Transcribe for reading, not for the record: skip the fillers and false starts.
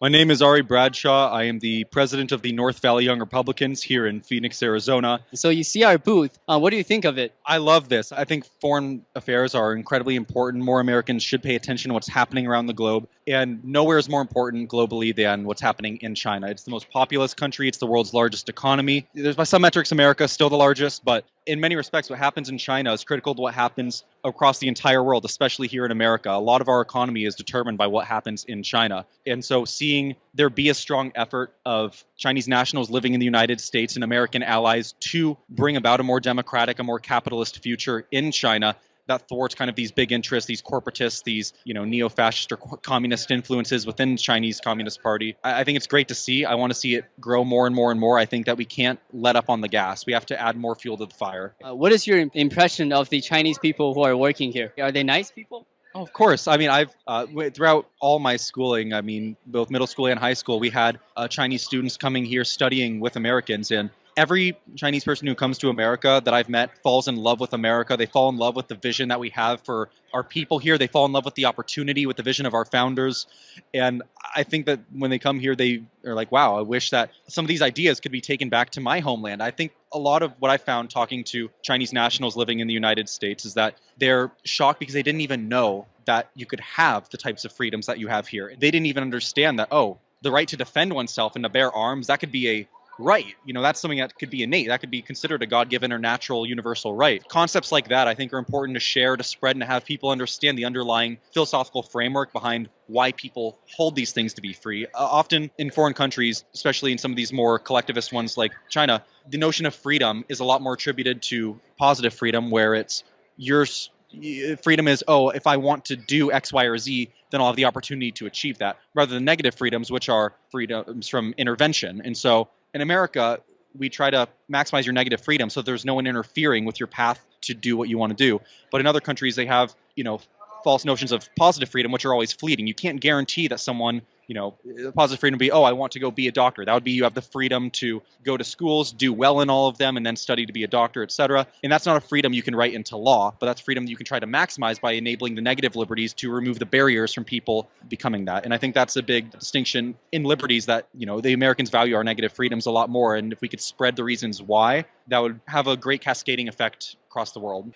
My name is Ari Bradshaw. I am the president of the North Valley Young Republicans here in Phoenix, Arizona. So you see our booth. What do you think of it? I love this. I think foreign affairs are incredibly important. More Americans should pay attention to what's happening around the globe. And nowhere is more important globally than what's happening in China. It's the most populous country. It's the world's largest economy. There's, by some metrics, America is still the largest, but in many respects, what happens in China is critical to what happens across the entire world, especially here in America. A lot of our economy is determined by what happens in China. And so seeing there be a strong effort of Chinese nationals living in the United States and American allies to bring about a more democratic, a more capitalist future in China that thwarts kind of these big interests, these corporatists, these, neo-fascist or communist influences within the Chinese Communist Party. I think it's great to see. I want to see it grow more and more and more. I think that we can't let up on the gas. We have to add more fuel to the fire. What is your impression of the Chinese people who are working here? Are they nice people? Oh, of course. I mean, I've throughout all my schooling, both middle school and high school, we had Chinese students coming here studying with Americans, and every Chinese person who comes to America that I've met falls in love with America. They fall in love with the vision that we have for our people here. They fall in love with the opportunity, with the vision of our founders. And I think that when they come here, they are like, wow, I wish that some of these ideas could be taken back to my homeland. I think a lot of what I found talking to Chinese nationals living in the United States is that they're shocked because they didn't even know that you could have the types of freedoms that you have here. They didn't even understand that, the right to defend oneself and to bear arms, that could be a right. That's something that could be innate. That could be considered a God-given or natural universal right. Concepts like that, I think, are important to share, to spread, and to have people understand the underlying philosophical framework behind why people hold these things to be free. Often in foreign countries, especially in some of these more collectivist ones like China, the notion of freedom is a lot more attributed to positive freedom, where it's freedom is, if I want to do X, Y, or Z, then I'll have the opportunity to achieve that, rather than negative freedoms, which are freedoms from intervention. And so in America, we try to maximize your negative freedom so there's no one interfering with your path to do what you want to do. But in other countries, they have, false notions of positive freedom, which are always fleeting. You can't guarantee that someone, positive freedom would be, I want to go be a doctor. That would be you have the freedom to go to schools, do well in all of them, and then study to be a doctor, etc. And that's not a freedom you can write into law, but that's freedom that you can try to maximize by enabling the negative liberties to remove the barriers from people becoming that. And I think that's a big distinction in liberties that, the Americans value our negative freedoms a lot more. And if we could spread the reasons why, that would have a great cascading effect across the world.